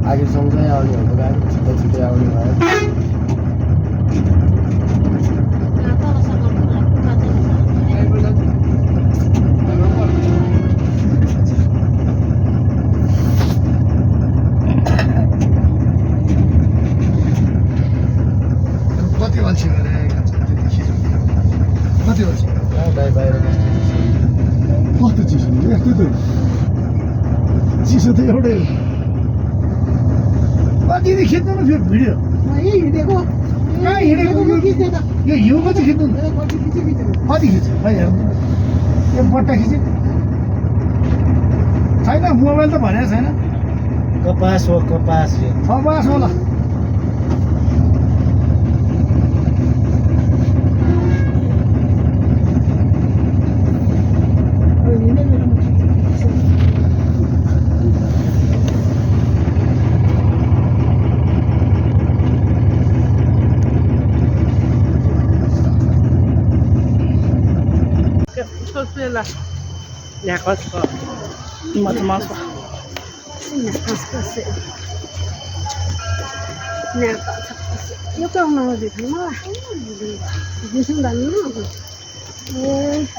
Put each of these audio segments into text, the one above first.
आगे सँगसँगै आउनेहरूको गाडी छिटो छिटै आउने भयो कति अल्छी गरेर कति अल्छी दाइ बाहिर कस्तो चिसो यस्तो त चिसो त एउटै दिदी खिच्नु न फेरि भिडियो हिँडेको कहाँ हिँडेको यो हिउँको चाहिँ खिच्नु कति खिच्छ खै हेर्नु यो बट्टा खिच्यो छैन मोबाइल त भनेको छैन कपास हो कपास कपास होला यहाँ कसको मचमच यो क्या आउनु दिखाउनु मलाई दिसौँ धन्नु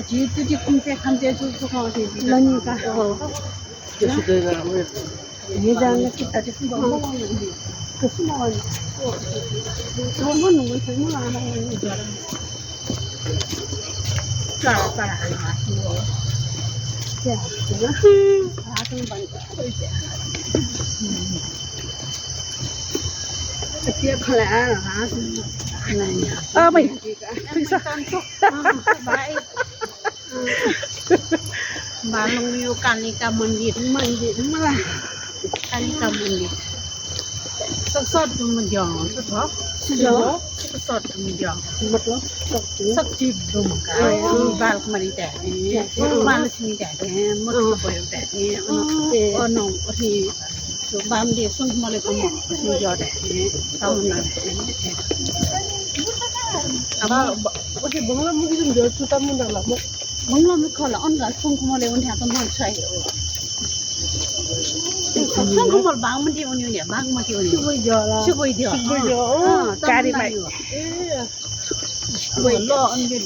त्यो कुम्चे खाम्चे लनिका हिजोले किता त्यसो Balong yo Kalika Mandir malah Kalika Mandir sot menjong sudah sot menjong betul sakti dum ka bal mari ta malas ni ta mot boyo ta ono ri so bam de sun male ko mo jo ta tauna aba oke bangla mu gidum jo tuta mun dala mo bangla mu khala on ga sun ko male on ta ton mon sai sun ko mol bang mun di on yo ne bang ma ti on Suboi dia. Kari mai. Suboi lo on dia.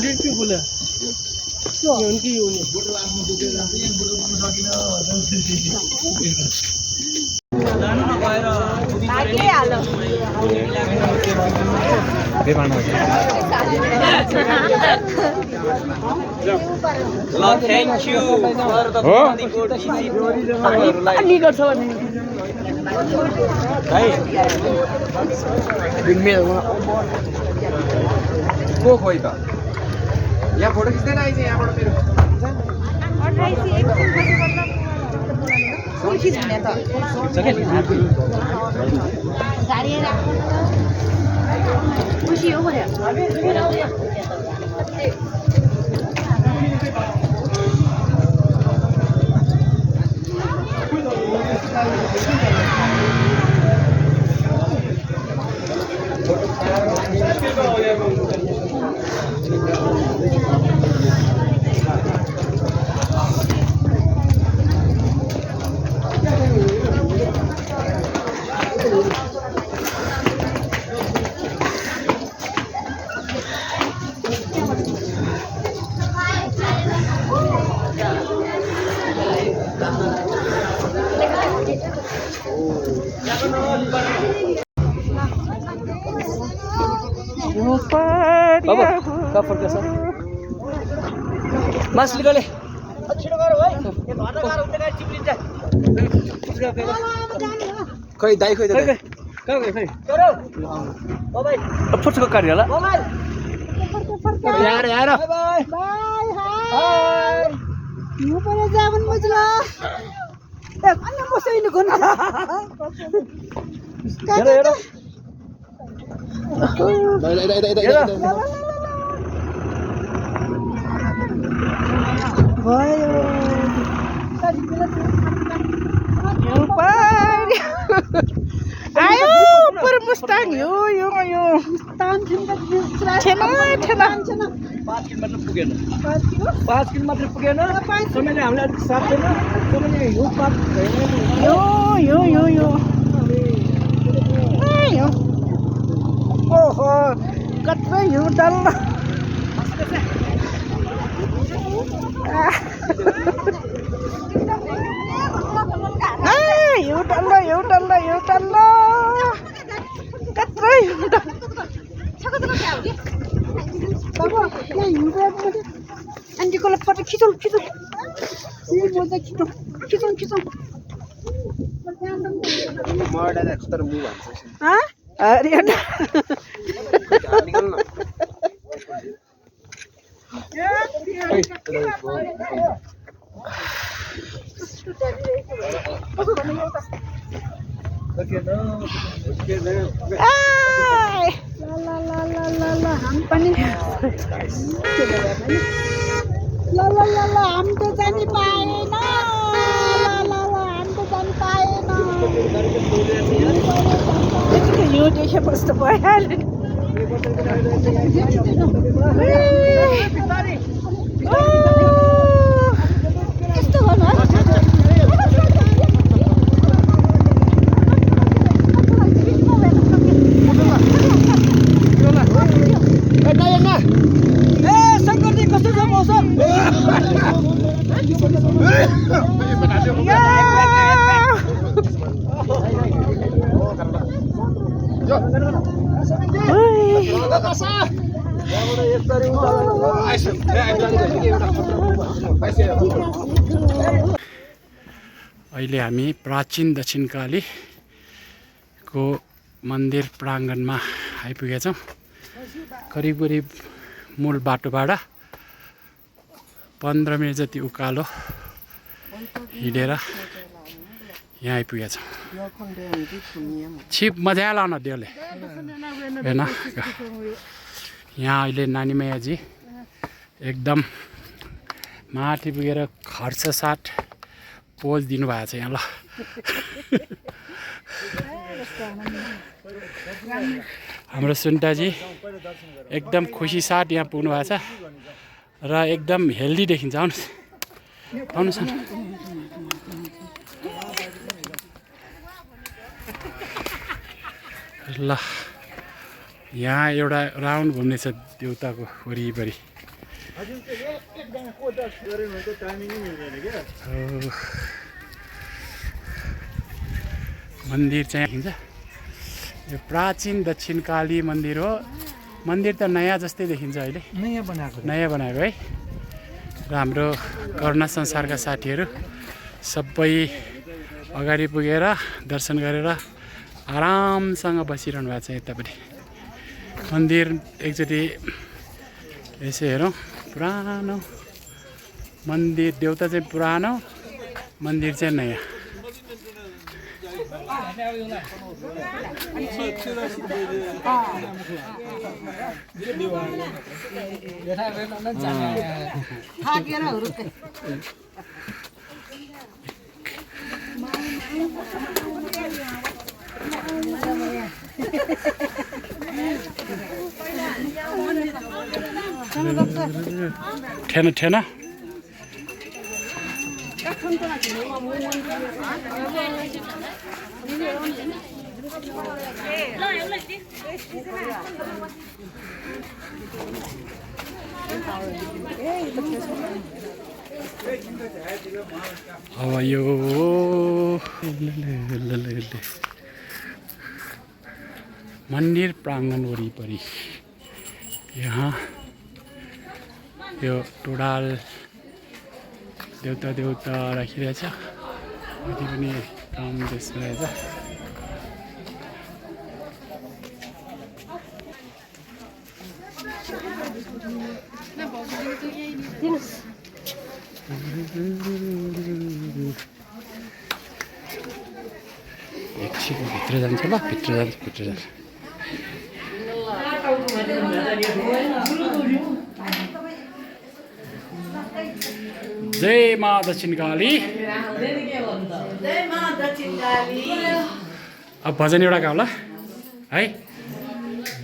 Dia tu boleh. Yang dia ni. Lagi alo. Hello, thank you for the very good visit. Ali गर्छ भने भाइ को खोइ त यहाँ photo खिच्दैन आइज यहाँबाट मेरो खुसी हो भने बाबा का फर्क छ मासले गले छिटो गर भाइ यो घटा गार उठे गाडी चिप्लिन्छ खै दाइ खै त कहाँ गयो खै चोरो ओ भाइ फुटको कार्य होला मोबाइल यार यार बाइ बाइ हाय यो पनि जाबन मजला ए अन्य मसैले गन हेर हेर भयो आयो पर मुस्ताङ यो मुस्ताङ छैन 5 किलो मात्र पुगेन 5 किलो 5 किलो मात्र पुगेन समयले हामीलाई अलिक साथ छैन समयले हिउँ पात यो ओहो कत्रो हिउँ डल्लो हिउँ डल्लो कत्रो हिउँ बाबा यहाँ हिउँ आन्टीको लपट खिचौँ खिचौँ हम पनि हम त जानी पाएन यो देखे कस्तो भइहाल्यो यस्तो गर्नु शङ्करजी कस्तो छ मौसम अहिले हामी प्राचीन दक्षिणकालीको मन्दिर प्राङ्गणमा आइपुगेका छौँ। करिब मूल बाटोबाट 15 मिनट जति उकालो हिँडेर यहाँ आइपुगेका छौँ। छिप मजा लाउन दियोले होइन। यहाँ अहिले नानीमायाजी एकदम माथि पुगेर खर्च साथ पोज दिनुभएको छ यहाँ ल। हाम्रो सुन्टाजी एकदम खुसी साथ यहाँ पुग्नु भएको छ र एकदम हेल्दी देखिन्छ। आउनुहोस् न ल। यहाँ एउटा राउन्ड घुम्ने छ देउताको वरिपरि। मन्दिर चाहिँ देखिन्छ। यो प्राचीन दक्षिणकाली मन्दिर हो। मन्दिर त नयाँ जस्तै देखिन्छ अहिले, नयाँ बनाएको है। र हाम्रो करुणा संसारका साथीहरू सबै अगाडि पुगेर दर्शन गरेर आरामसँग बसिरहनु भएको छ। यतापट्टि मन्दिर एकचोटि यसो हेरौँ। पुरानो मन्दिर, देउता चाहिँ पुरानो, मन्दिर चाहिँ नयाँ। ठेना अब यो मन्दिर प्राङ्गण वरिपरि यहाँ यो टोडाल देउता राखिरहेछ। कति पनि काम त्यसमा रहेछ। एकछिन भित्र जान्छ ल, भित्र जान्छ। जय माँ दक्षिणकाली। अब भजन एउटा गाउँ ल है।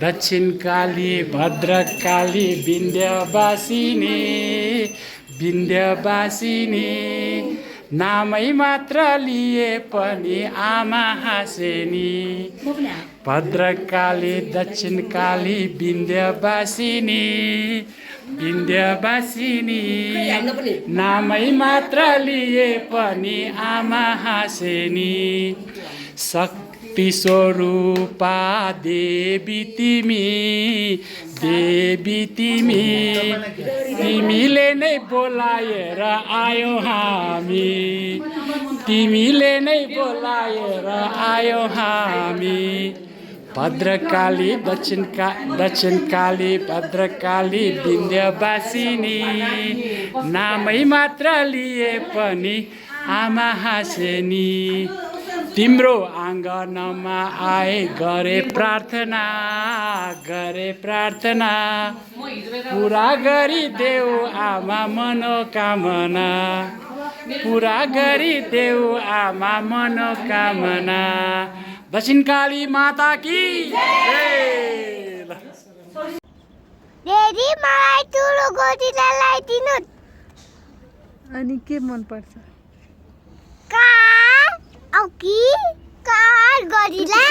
दक्षिणकाली भद्रकाली विन्ध्यवासिनी विन्ध्यवासिनी नामै मात्र लिए पनि आमा हाँसेनी भद्रकाली दक्षिणकाली विन्ध्यवासिनी विन्ध्यवासिनी नामै मात्र लिए पनि आमा हाँसेनी शक्ति स्वरूपा देवी तिमी तिमीले नै बोलाएर आयो हामी तिमीले नै बोलाएर आयो हामी भद्रकाली दक्षिणकाली भद्रकाली विन्ध्यवासिनी नामै मात्र लिए पनि आमा हाँसेनी तिम्रो आँगनमा आए गरे प्रार्थना पुरा गरिदेऊ आमा मनोकामना पुरा गरिदेऊ आमा मनोकामना दक्षिणकाली माता की जय। देदी मलाई ठुलो गोटीलाई ल्याइदिनु। अनि के मन पर्छ? कार औकी कार गोरीला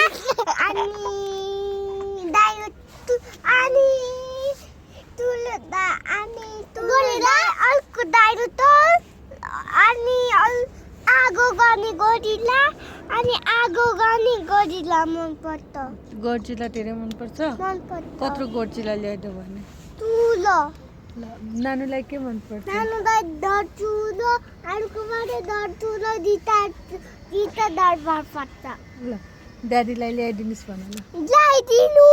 अनि दाइलो अनि ठुलो दा अनि गोरीला अर्को दाइलो त अनि आगो गर्ने गोरीला अनि आगो गर्ने गोरीला मन पर्छ। गोर्जिला धेरै मन पर्छ। कत्रो गोर्जिला ल्याइदो भने? ठुलो। नानुलाई के मन पर्छ? नानुलाई डर ठुलो अर्को मात्रै डर ठुलो दिता डर भर पर्छ। ल ड्याडीलाई ल्याइदिनुस् भन ल। ल्याइदिनु